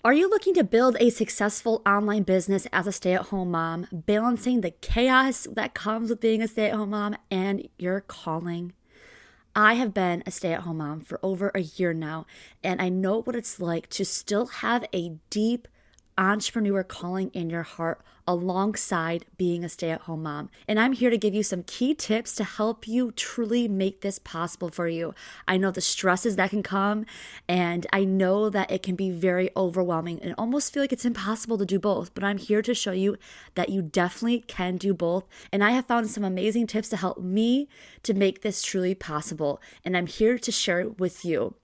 Are you looking to build a successful online business as a stay-at-home mom, balancing the chaos that comes with being a stay-at-home mom and your calling? I have been a stay-at-home mom for over a year now, and I know what it's like to still have a deep entrepreneur calling in your heart alongside being a stay-at-home mom. And I'm here to give you some key tips to help you truly make this possible for you. I know the stresses that can come, and I know that it can be very overwhelming and almost feel like it's impossible to do both, but I'm here to show you that you definitely can do both. And I have found some amazing tips to help me to make this truly possible, and I'm here to share it with you.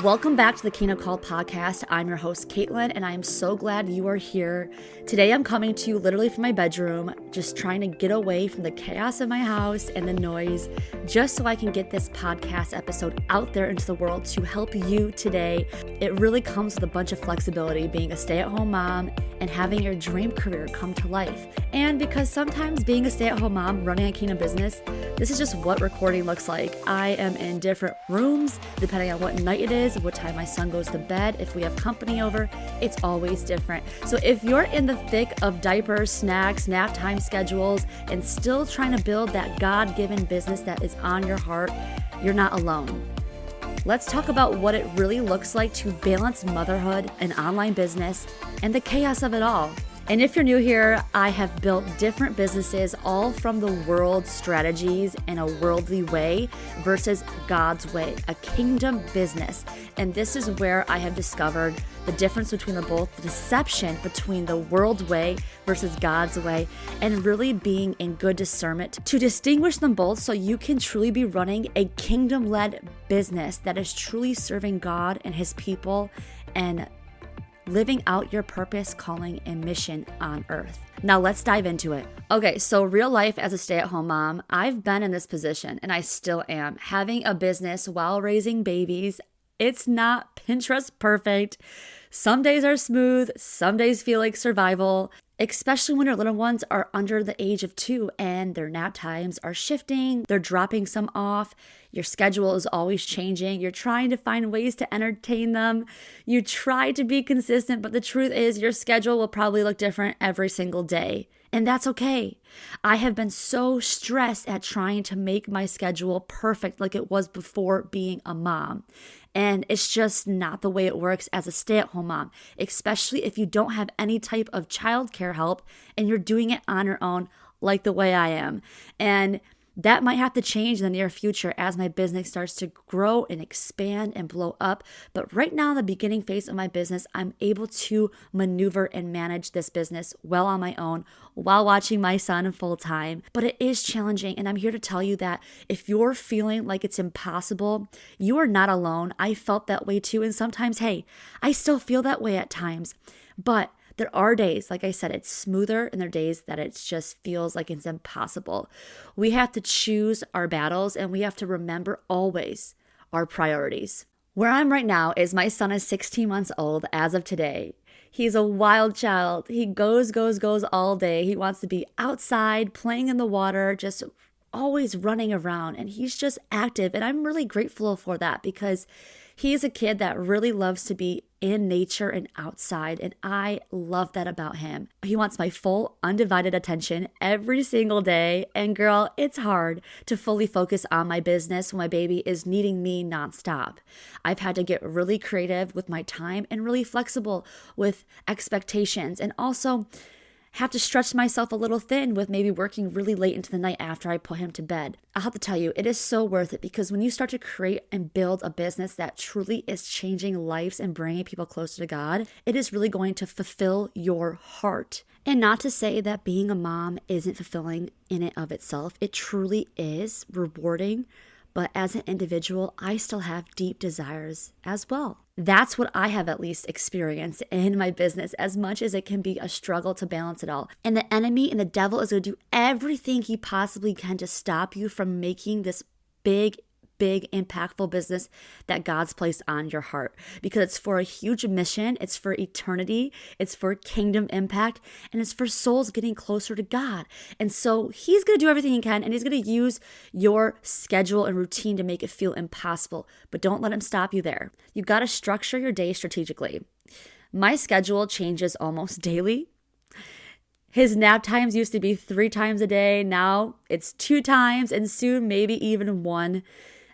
Welcome back to the Kingdom Call podcast. I'm your host, Caitlyn, and I am so glad you are here. Today, I'm coming to you literally from my bedroom, just trying to get away from the chaos of my house and the noise, just so I can get this podcast episode out there into the world to help you today. It really comes with a bunch of flexibility, being a stay-at-home mom and having your dream career come to life. And because sometimes being a stay-at-home mom, running a Kingdom business, this is just what recording looks like. I am in different rooms, depending on what night it is, what time my son goes to bed. If we have company over, it's always different. So if you're in the thick of diapers, snacks, nap time schedules, and still trying to build that God-given business that is on your heart, you're not alone. Let's talk about what it really looks like to balance motherhood and online business and the chaos of it all. And if you're new here, I have built different businesses all from the world's strategies in a worldly way versus God's way, a kingdom business. And this is where I have discovered the difference between the deception between the world way versus God's way, and really being in good discernment to distinguish them both so you can truly be running a kingdom-led business that is truly serving God and His people and living out your purpose, calling, and mission on earth. Now let's dive into it. Okay, so real life as a stay-at-home mom, I've been in this position and I still am. Having a business while raising babies, it's not Pinterest perfect. Some days are smooth, some days feel like survival, especially when your little ones are under the age of 2 and their nap times are shifting, they're dropping some off, your schedule is always changing, you're trying to find ways to entertain them, you try to be consistent, but the truth is your schedule will probably look different every single day. And that's okay. I have been so stressed at trying to make my schedule perfect like it was before being a mom. And it's just not the way it works as a stay-at-home mom, especially if you don't have any type of childcare help and you're doing it on your own like the way I am. And that might have to change in the near future as my business starts to grow and expand and blow up. But right now, in the beginning phase of my business, I'm able to maneuver and manage this business well on my own while watching my son full time. But it is challenging. And I'm here to tell you that if you're feeling like it's impossible, you are not alone. I felt that way too. And sometimes, hey, I still feel that way at times. But there are days, like I said, it's smoother, and there are days that it just feels like it's impossible. We have to choose our battles, and we have to remember always our priorities. Where I'm right now is my son is 16 months old as of today. He's a wild child. He goes all day. He wants to be outside, playing in the water, just always running around, and he's just active. And I'm really grateful for that because he's a kid that really loves to be in nature and outside, and I love that about him. He wants my full, undivided attention every single day, and girl, it's hard to fully focus on my business when my baby is needing me nonstop. I've had to get really creative with my time and really flexible with expectations, and also have to stretch myself a little thin with maybe working really late into the night after I put him to bed. I'll have to tell you, it is so worth it because when you start to create and build a business that truly is changing lives and bringing people closer to God, it is really going to fulfill your heart. And not to say that being a mom isn't fulfilling in and of itself. It truly is rewarding. But as an individual, I still have deep desires as well. That's what I have at least experienced in my business, as much as it can be a struggle to balance it all. And the enemy and the devil is going to do everything he possibly can to stop you from making this big impactful business that God's placed on your heart, because it's for a huge mission, it's for eternity, it's for kingdom impact, and it's for souls getting closer to God. And so he's going to do everything he can, and he's going to use your schedule and routine to make it feel impossible, but don't let him stop you there. You got to structure your day strategically. My schedule changes almost daily. His nap times used to be 3 times a day. Now it's 2 times and soon maybe even 1.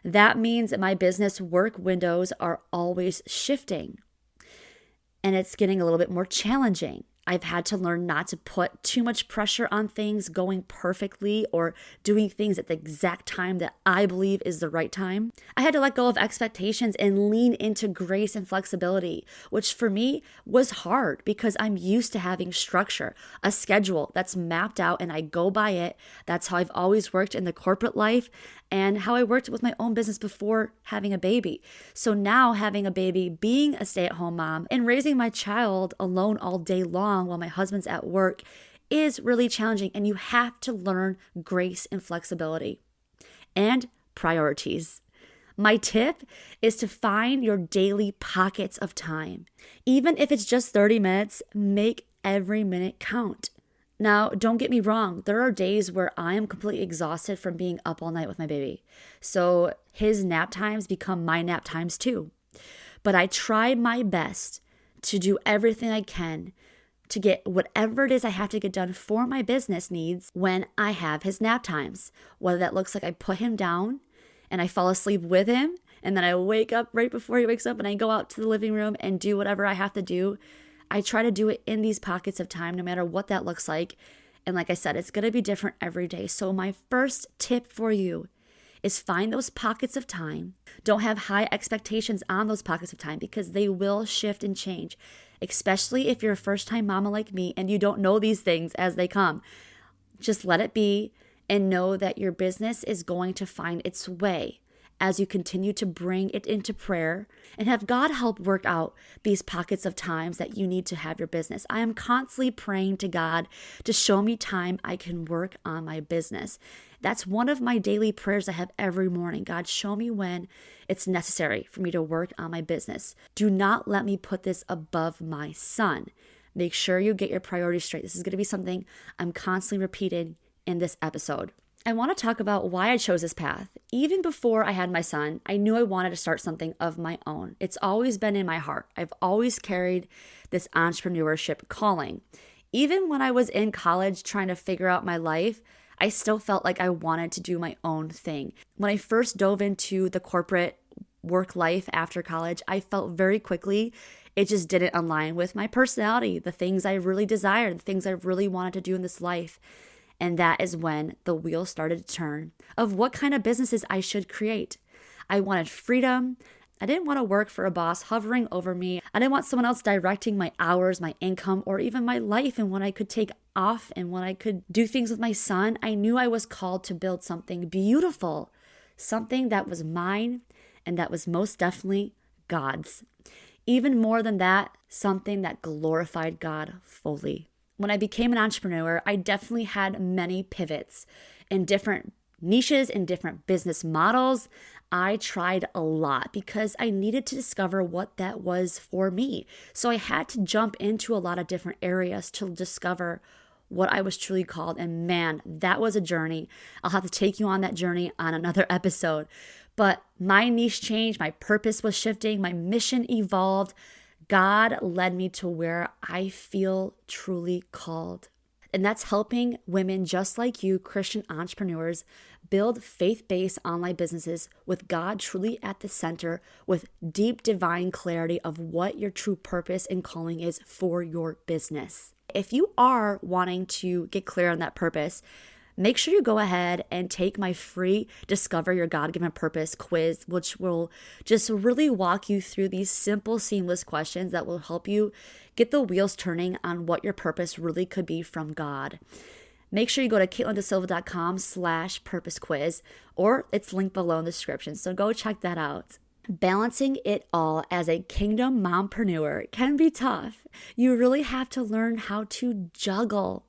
That means that my business work windows are always shifting and it's getting a little bit more challenging. I've had to learn not to put too much pressure on things going perfectly or doing things at the exact time that I believe is the right time. I had to let go of expectations and lean into grace and flexibility, which for me was hard because I'm used to having structure, a schedule that's mapped out and I go by it. That's how I've always worked in the corporate life and how I worked with my own business before having a baby. So now having a baby, being a stay-at-home mom, and raising my child alone all day long while my husband's at work is really challenging. And you have to learn grace and flexibility and priorities. My tip is to find your daily pockets of time. Even if it's just 30 minutes, make every minute count. Now, don't get me wrong. There are days where I am completely exhausted from being up all night with my baby. So his nap times become my nap times too. But I try my best to do everything I can to get whatever it is I have to get done for my business needs when I have his nap times. Whether that looks like I put him down and I fall asleep with him and then I wake up right before he wakes up and I go out to the living room and do whatever I have to do. I try to do it in these pockets of time, no matter what that looks like. And like I said, it's going to be different every day. So my first tip for you is find those pockets of time. Don't have high expectations on those pockets of time because they will shift and change, especially if you're a first-time mama like me and you don't know these things as they come. Just let it be and know that your business is going to find its way as you continue to bring it into prayer and have God help work out these pockets of times that you need to have your business. I am constantly praying to God to show me time I can work on my business. That's one of my daily prayers I have every morning. God, show me when it's necessary for me to work on my business. Do not let me put this above my son. Make sure you get your priorities straight. This is going to be something I'm constantly repeating in this episode. I want to talk about why I chose this path. Even before I had my son, I knew I wanted to start something of my own. It's always been in my heart. I've always carried this entrepreneurship calling. Even when I was in college trying to figure out my life, I still felt like I wanted to do my own thing. When I first dove into the corporate work life after college, I felt very quickly it just didn't align with my personality, the things I really desired, the things I really wanted to do in this life. And that is when the wheels started to turn of what kind of businesses I should create. I wanted freedom. I didn't want to work for a boss hovering over me. I didn't want someone else directing my hours, my income, or even my life and when I could take off and when I could do things with my son. I knew I was called to build something beautiful, something that was mine and that was most definitely God's. Even more than that, something that glorified God fully. When I became an entrepreneur, I definitely had many pivots in different niches, in different business models. I tried a lot because I needed to discover what that was for me. So I had to jump into a lot of different areas to discover what I was truly called. And man, that was a journey. I'll have to take you on that journey on another episode. But my niche changed, my purpose was shifting, my mission evolved. God led me to where I feel truly called. And that's helping women just like you, Christian entrepreneurs, build faith-based online businesses with God truly at the center, with deep divine clarity of what your true purpose and calling is for your business. If you are wanting to get clear on that purpose, make sure you go ahead and take my free Discover Your God-Given Purpose quiz, which will just really walk you through these simple, seamless questions that will help you get the wheels turning on what your purpose really could be from God. Make sure you go to CaitlynDaSilva.com/purpose quiz, or it's linked below in the description. So go check that out. Balancing it all as a kingdom mompreneur can be tough. You really have to learn how to juggle.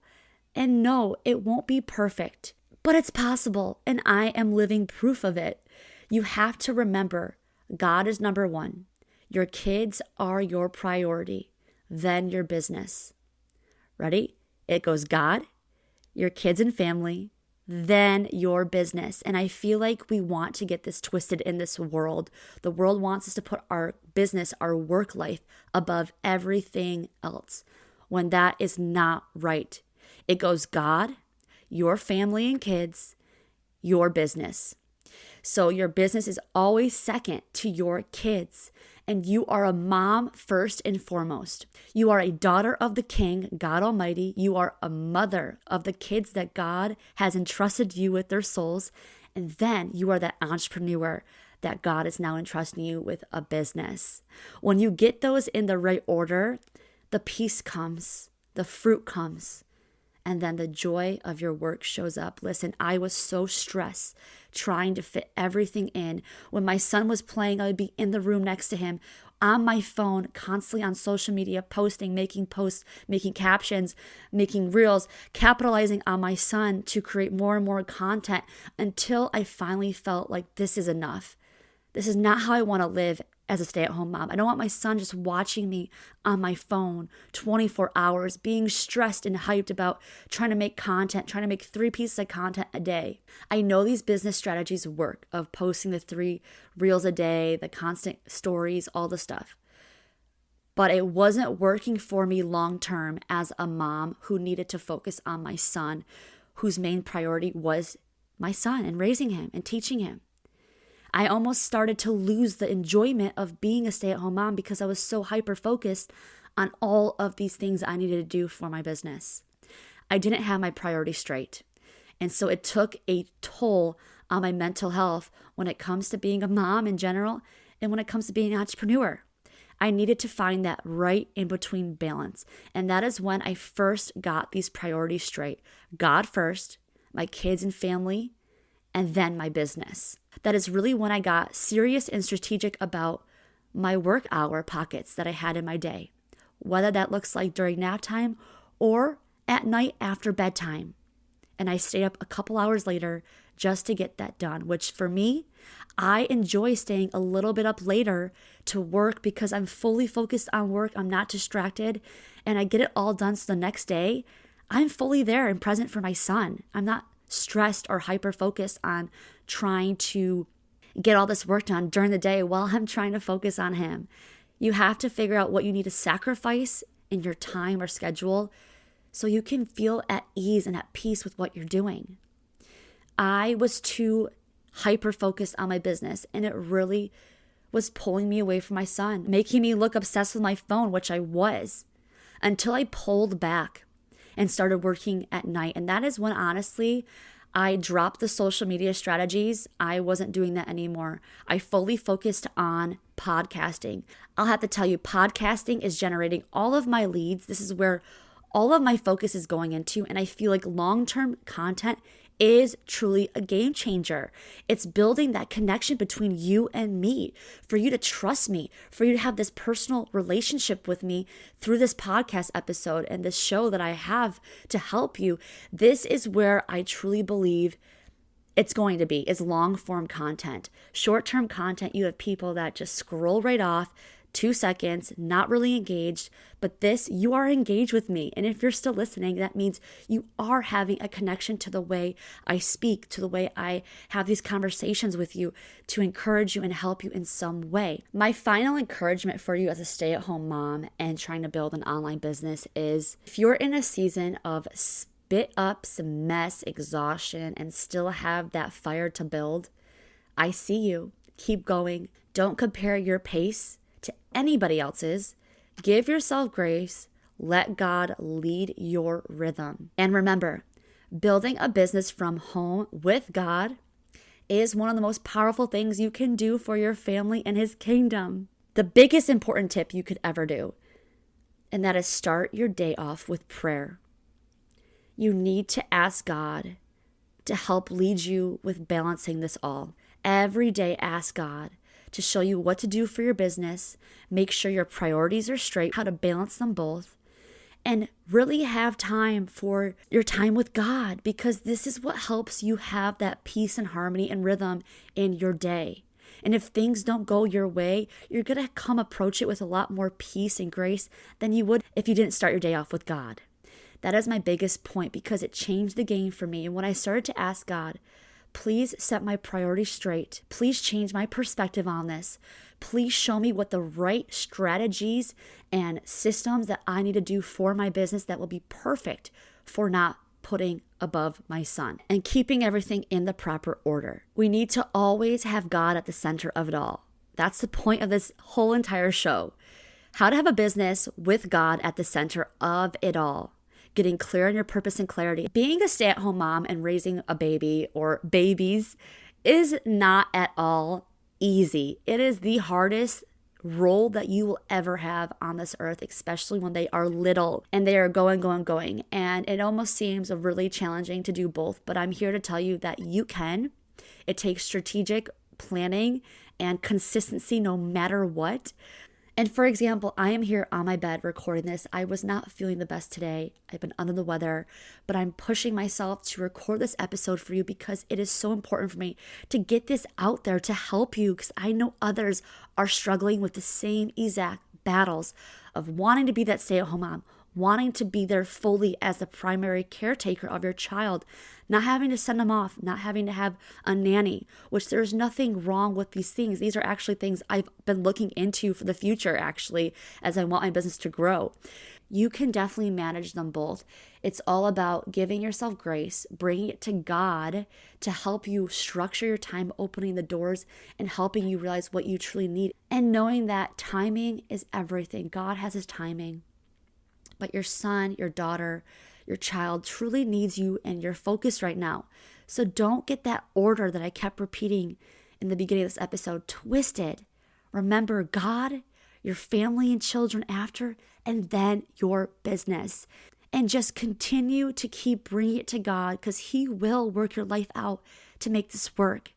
And no, it won't be perfect, but it's possible, and I am living proof of it. You have to remember, God is number one. Your kids are your priority, then your business. Ready? It goes God, your kids and family, then your business. And I feel like we want to get this twisted in this world. The world wants us to put our business, our work life above everything else, when that is not right. It goes God, your family and kids, your business. So your business is always second to your kids. And you are a mom first and foremost. You are a daughter of the King, God Almighty. You are a mother of the kids that God has entrusted you with their souls. And then you are that entrepreneur that God is now entrusting you with a business. When you get those in the right order, the peace comes, the fruit comes, and then the joy of your work shows up. Listen, I was so stressed trying to fit everything in. When my son was playing, I would be in the room next to him on my phone, constantly on social media, posting, making posts, making captions, making reels, capitalizing on my son to create more and more content until I finally felt like this is enough. This is not how I want to live as a stay-at-home mom. I don't want my son just watching me on my phone 24 hours, being stressed and hyped about trying to make content, trying to make 3 pieces of content a day. I know these business strategies work, of posting the 3 reels a day, the constant stories, all the stuff. But it wasn't working for me long-term as a mom who needed to focus on my son, whose main priority was my son and raising him and teaching him. I almost started to lose the enjoyment of being a stay-at-home mom because I was so hyper-focused on all of these things I needed to do for my business. I didn't have my priorities straight. And so it took a toll on my mental health when it comes to being a mom in general and when it comes to being an entrepreneur. I needed to find that right in between balance. And that is when I first got these priorities straight. God first, my kids and family, and then my business. That is really when I got serious and strategic about my work hour pockets that I had in my day, whether that looks like during nap time or at night after bedtime. And I stayed up a couple hours later just to get that done, which for me, I enjoy staying a little bit up later to work because I'm fully focused on work. I'm not distracted and I get it all done. So the next day, I'm fully there and present for my son. I'm not stressed or hyper focused on trying to get all this work done during the day while I'm trying to focus on him. You have to figure out what you need to sacrifice in your time or schedule so you can feel at ease and at peace with what you're doing. I was too hyper focused on my business and it really was pulling me away from my son, making me look obsessed with my phone, which I was, until I pulled back and started working at night. And that is when, honestly, I dropped the social media strategies. I wasn't doing that anymore. I fully focused on podcasting. I'll have to tell you, podcasting is generating all of my leads. This is where all of my focus is going into. And I feel like long-term content is truly a game changer. It's building that connection between you and me, for you to trust me, for you to have this personal relationship with me through this podcast episode and this show that I have to help you. This is where I truly believe it's going to be, is long form content. Short-term content, you have people that just scroll right off, 2 seconds, not really engaged, but this, you are engaged with me. And if you're still listening, that means you are having a connection to the way I speak, to the way I have these conversations with you to encourage you and help you in some way. My final encouragement for you as a stay-at-home mom and trying to build an online business is, if you're in a season of spit ups, mess, exhaustion, and still have that fire to build, I see you. Keep going. Don't compare your pace to anybody else's. Give yourself grace. Let God lead your rhythm. And remember, building a business from home with God is one of the most powerful things you can do for your family and His kingdom. The biggest important tip you could ever do, and that is start your day off with prayer. You need to ask God to help lead you with balancing this all. Every day, ask God to show you what to do for your business, make sure your priorities are straight, how to balance them both, and really have time for your time with God, because this is what helps you have that peace and harmony and rhythm in your day. And if things don't go your way, you're going to approach it with a lot more peace and grace than you would if you didn't start your day off with God. That is my biggest point because it changed the game for me. And when I started to ask God, please set my priorities straight. Please change my perspective on this. Please show me what the right strategies and systems that I need to do for my business that will be perfect for not putting above my son and keeping everything in the proper order. We need to always have God at the center of it all. That's the point of this whole entire show. How to have a business with God at the center of it all. Getting clear on your purpose and clarity. Being a stay-at-home mom and raising a baby or babies is not at all easy. It is the hardest role that you will ever have on this earth, especially when they are little and they are going. And it almost seems really challenging to do both, but I'm here to tell you that you can. It takes strategic planning and consistency no matter what. And for example, I am here on my bed recording this. I was not feeling the best today. I've been under the weather, but I'm pushing myself to record this episode for you because it is so important for me to get this out there to help you, because I know others are struggling with the same exact battles of wanting to be that stay-at-home mom, wanting to be there fully as the primary caretaker of your child, not having to send them off, not having to have a nanny, which there's nothing wrong with these things. These are actually things I've been looking into for the future, actually, as I want my business to grow. You can definitely manage them both. It's all about giving yourself grace, bringing it to God to help you structure your time, opening the doors and helping you realize what you truly need, and knowing that timing is everything. God has his timing. But your son, your daughter, your child truly needs you and your focus right now. So don't get that order that I kept repeating in the beginning of this episode twisted. Remember God, your family and children after, and then your business. And just continue to keep bringing it to God, because he will work your life out to make this work.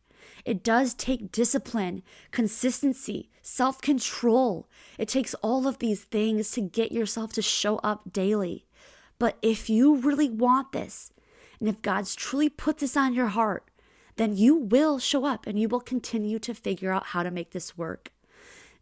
It does take discipline, consistency, self-control. It takes all of these things to get yourself to show up daily. But if you really want this, and if God's truly put this on your heart, then you will show up and you will continue to figure out how to make this work.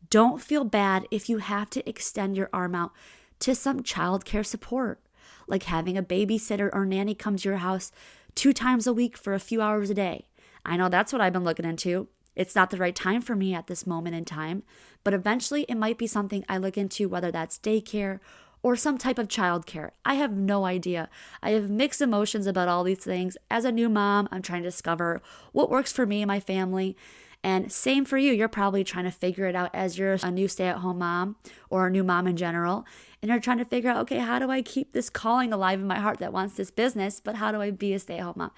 Don't feel bad if you have to extend your arm out to some childcare support, like having a babysitter or nanny come to your house 2 times a week for a few hours a day. I know that's what I've been looking into. It's not the right time for me at this moment in time, but eventually it might be something I look into, whether that's daycare or some type of childcare. I have no idea. I have mixed emotions about all these things. As a new mom, I'm trying to discover what works for me and my family. And same for you. You're probably trying to figure it out as you're a new stay-at-home mom or a new mom in general. And you're trying to figure out, okay, how do I keep this calling alive in my heart that wants this business, but how do I be a stay-at-home mom?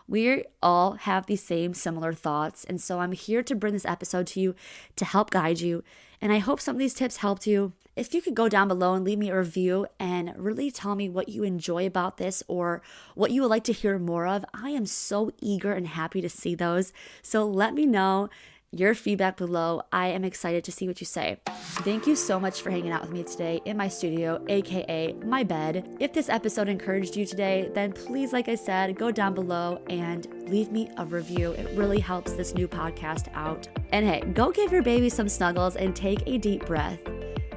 We all have these same similar thoughts. And so I'm here to bring this episode to you to help guide you. And I hope some of these tips helped you. If you could go down below and leave me a review and really tell me what you enjoy about this or what you would like to hear more of, I am so eager and happy to see those. So let me know your feedback below. I am excited to see what you say. Thank you so much for hanging out with me today in my studio, aka my bed. If this episode encouraged you today, then please, like I said, go down below and leave me a review. It really helps this new podcast out. And hey, go give your baby some snuggles and take a deep breath.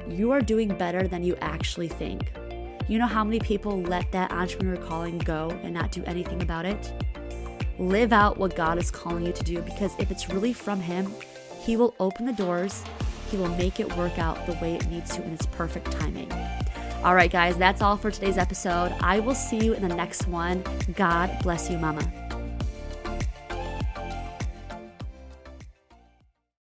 You are doing better than you actually think. You know how many people let that entrepreneur calling go and not do anything about it? Live out what God is calling you to do, because if it's really from him, he will open the doors. He will make it work out the way it needs to in its perfect timing. All right, guys, that's all for today's episode. I will see you in the next one. God bless you, mama.